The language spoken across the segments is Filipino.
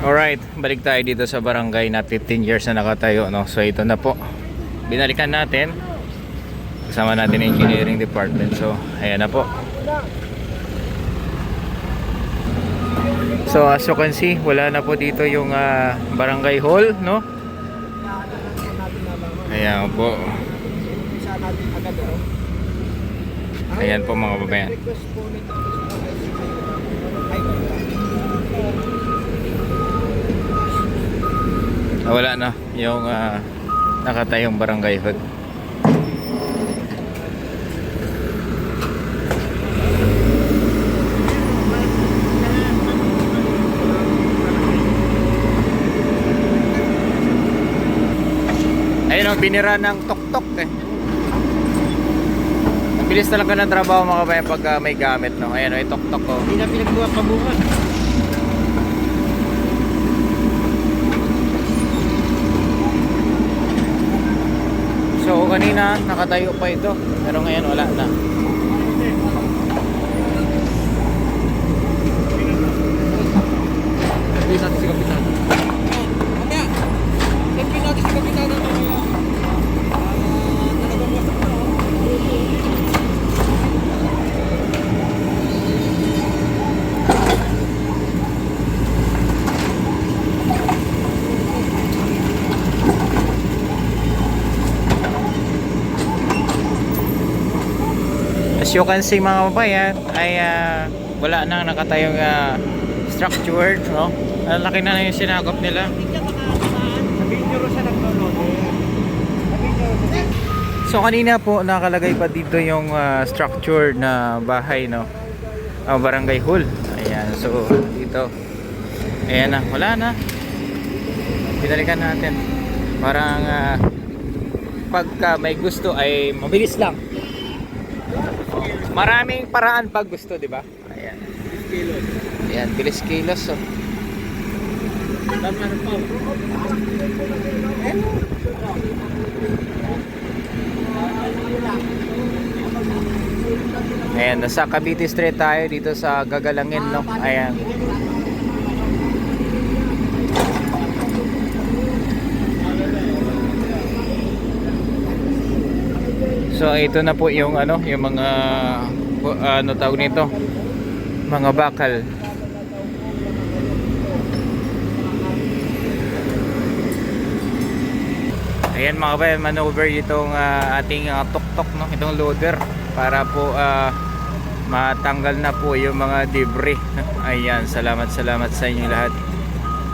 Alright, balik tayo dito sa barangay na 15 years na nakatayo, no? So ito na po, binalikan natin kasama natin yung engineering department. So ayan na po. So as you can see, wala na po dito yung barangay hall, no? Ayan po. Ayan po mga babayan. Wala na yung nakatayong barangay hall. Ayun ang binira ng tok-tok eh. Ang bilis talaga ng trabaho mga kabayan pag may gamit, no? Ayan o, yung tok-tok ko. Hindi na pinagbuha pabukas. So kanina nakatayo pa ito, pero ngayon wala na. Sabihin natin si Kapitan. Mamaya, sabihin natin si Kapitan na talagang wasak na. As you can see mga babayan, ay wala nang nakatayong structure, no? Ang laki na yung sinakop nila. Sabihin nyo rin siya naglolode. So kanina po nakalagay pa dito yung structure na bahay, no? Barangay hall. Ayan, so dito. Ayan na, wala na. Binalikan natin. Parang pagka may gusto ay mabilis lang. Maraming paraan pag gusto, di ba? Ayan. Kilos. Ayan, bilis kilos. So. Tama na pa. Ayan, nasa Cavite Street tayo dito sa Gagalangin, no? Ayan. So ito na po yung yung mga ano tawag nito? Mga bakal. Ayan mga kabayan, maneuver itong ating tok-tok, no? Itong loader para po matanggal na po yung mga debris. Ayan, salamat sa inyo lahat.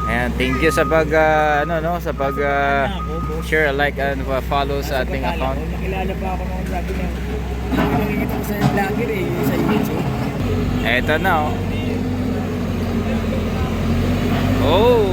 Ayan, thank you sa pag sa pag share, like and follow sa ating account. Nakilala pa ako ng vlogger na. Nakikita ko sa vlogger sa YouTube. Eto na oh. Oh.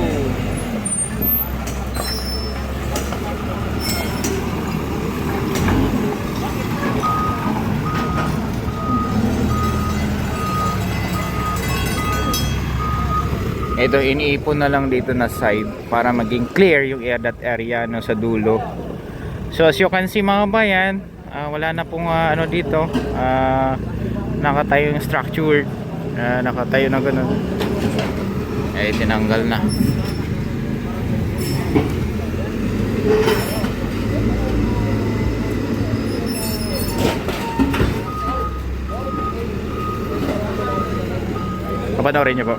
Ito iniipon na lang dito na side para maging clear yung that area, no, sa dulo. So as you can see mga bayan, wala na pong dito nakatayo yung structure, nakatayo na ganun. Tinanggal na. Kapanoorin nyo po.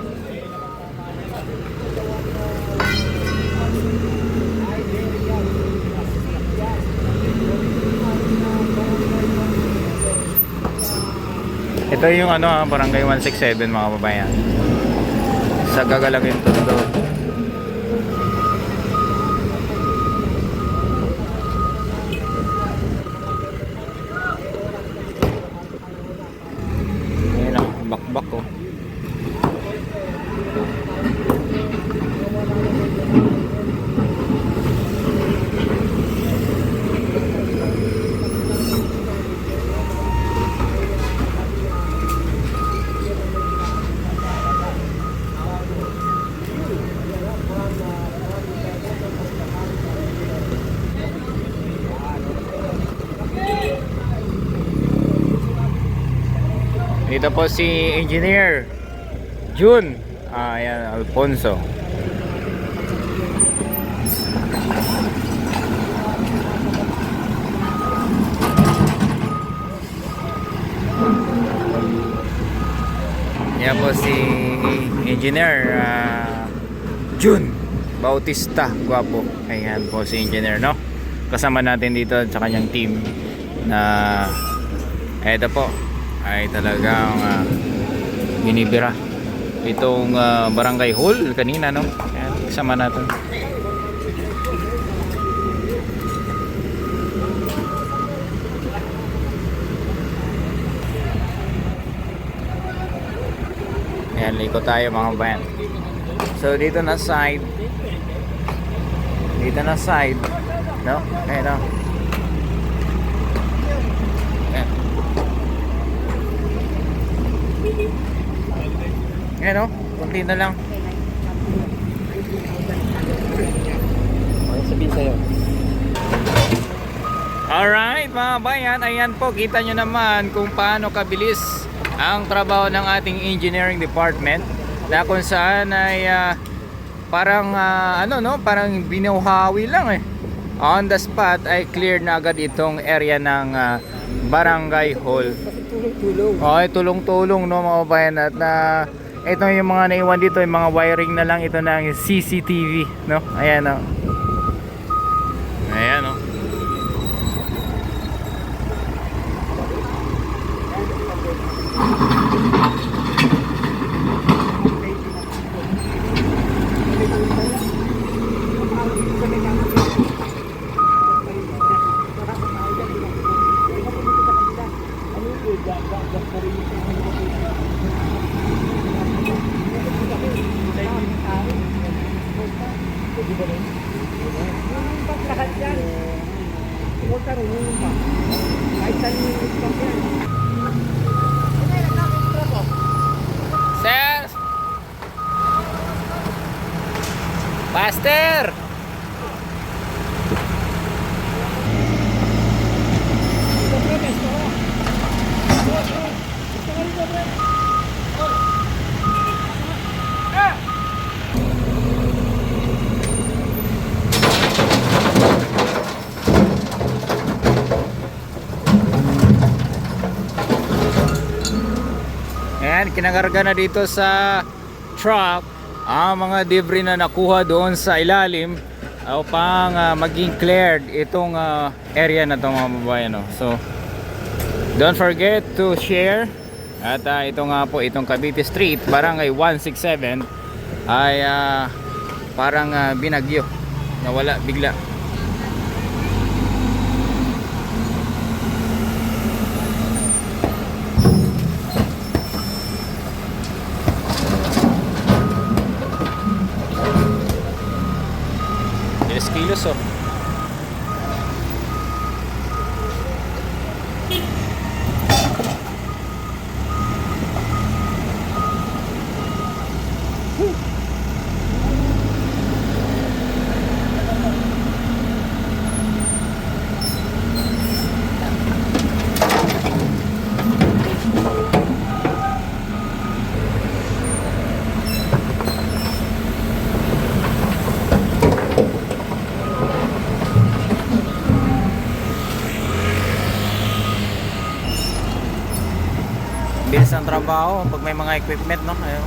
Ito yung barangay 167 mga babayan. Sa Gagalangin Tondo. Ayan ang bakbak ko. Dito po si Engineer June, ayan, Alfonso. Yan po si Engineer Jun Bautista, gwapo. Ayan po si Engineer, no? Kasama natin dito sa kanyang team na eto po ay talagang binibira itong barangay hall kanina, no? Ayan, kasama natin. Ayan, liko tayo mga bayan. So dito na side, no? Ayan, no? Ayan. Ayan, no? Kunti na lang. Ano sabihin sa'yo? Alright mga bayan, ayan po, kita nyo naman kung paano kabilis ang trabaho ng ating engineering department, na kung saan ay parang parang binuhawi lang on the spot ay clear na agad itong area ng barangay hall. Tulong-tulong. Okay, tulong-tulong, no mga bayan, at ito yung mga naiwan dito, yung mga wiring na lang ito ng CCTV, no? Ayan, no? Ayan, no? Sir! Pastor! Ayan, kinakarga na dito sa truck ang mga debris na nakuha doon sa ilalim upang maging cleared itong area na ito mga babayan, no? So don't forget to share. At ito nga po, itong Cavite Street, Barangay 167 ay parang binagyo, nawala bigla. Kilos, oh. Bilis ang trabaho pag may mga equipment, no? Ayun.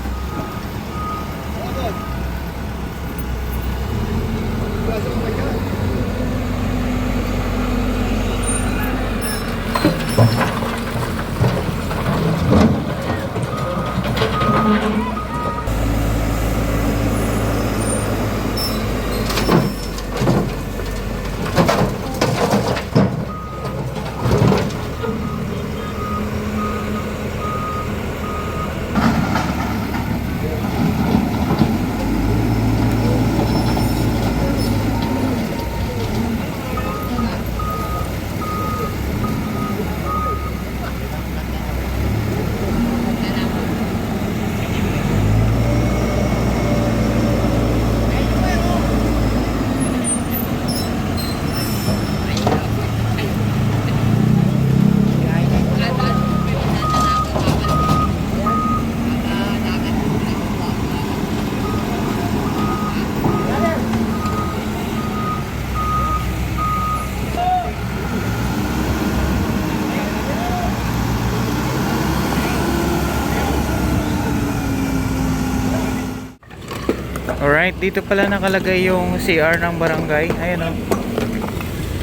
Alright, dito pala nakalagay yung CR ng barangay. Ayan o.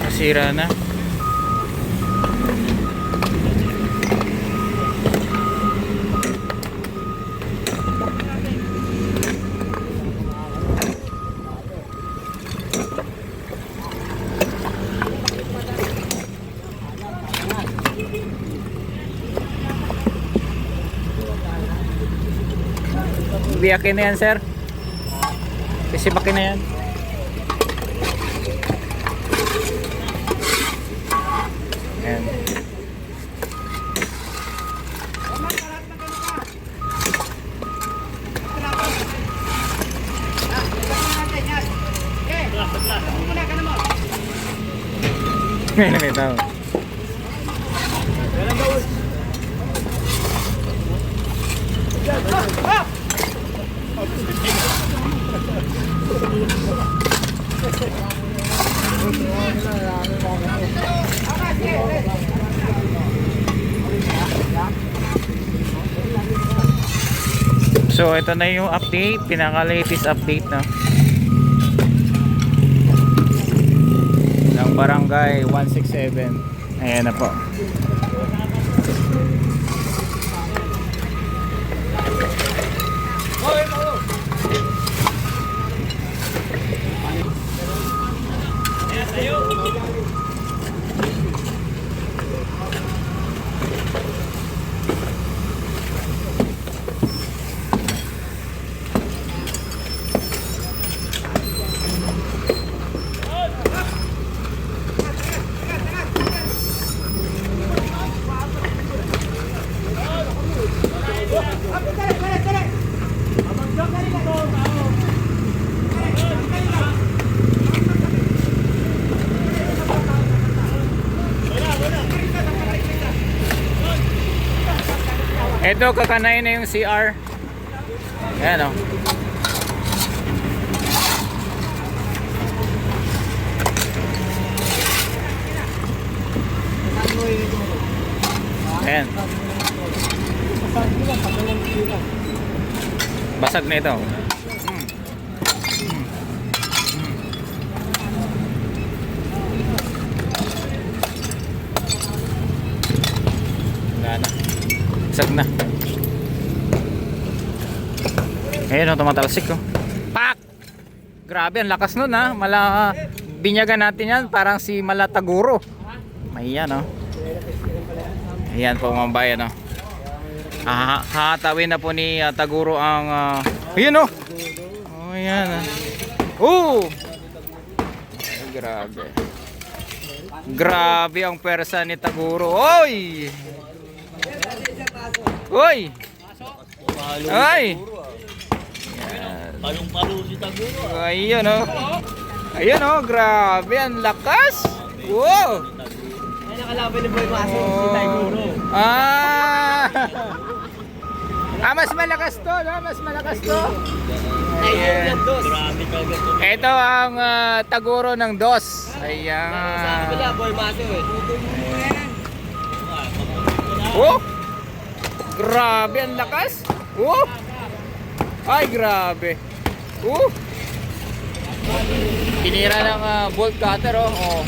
Nasira na. Biyakin na yan, sir. Sisibakin na yan. Ayan. Ngayon na may tao. So ito na yung update, pinaka-latest update na ng barangay 167. Ayan na po. Ito, kakanayin na yung CR. Ayan o. Ayan. Basag na ito. Wala na. Basag na. Ayan o, tumatalsik o. Pak! Grabe, ang lakas nun ha. Binyagan natin yan, parang si Malataguro. Ayan o. Ayan po mga bayan o. Hahatawin na po ni Taguro ang ayan o. Oh, ayan o. Oh! Ay, grabe. Grabe ang persa ni Taguro. Oy! Oy! Ay! Palong-palo si Taguro. Ayun o. Ayun o, grabe ang lakas. Wow! Ay, nakalaban ni Boy Maso si Taguro. Mas malakas to, no? Mas malakas to. Ayun yan, dos. Grabe talaga to. Ito ang Taguro ng DOS. Ayan. Sa kabila, Boy Maso eh. Oh! Grabe ang lakas. Oh! Ay, grabe. Oh! Tinira ng bolt cutter, oh. Oh.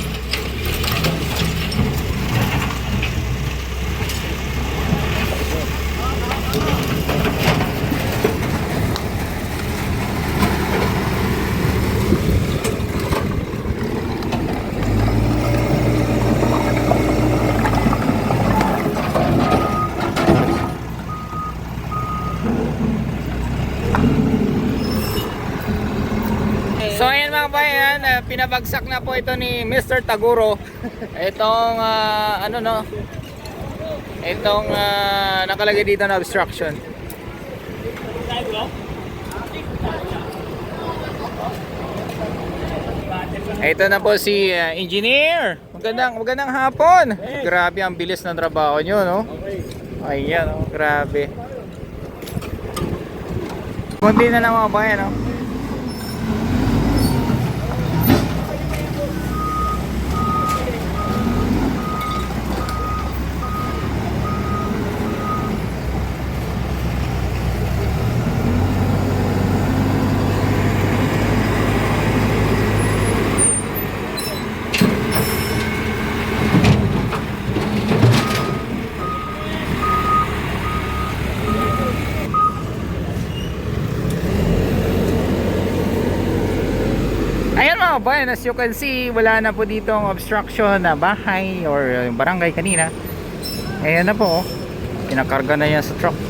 So ayan mga bayan, pinabagsak na po ito ni Mr. Taguro. Itong ano no? Itong nakalagay dito na obstruction. Ito na po si engineer. Magandang hapon. Grabe ang bilis ng trabaho nyo, no? Ayan, oh, grabe. Kunti na lang mga bayan, no? kabayan, as you can see, wala na po dito ang obstruction na bahay or barangay kanina. Ayan na po, oh. Kinakarga na yan sa truck.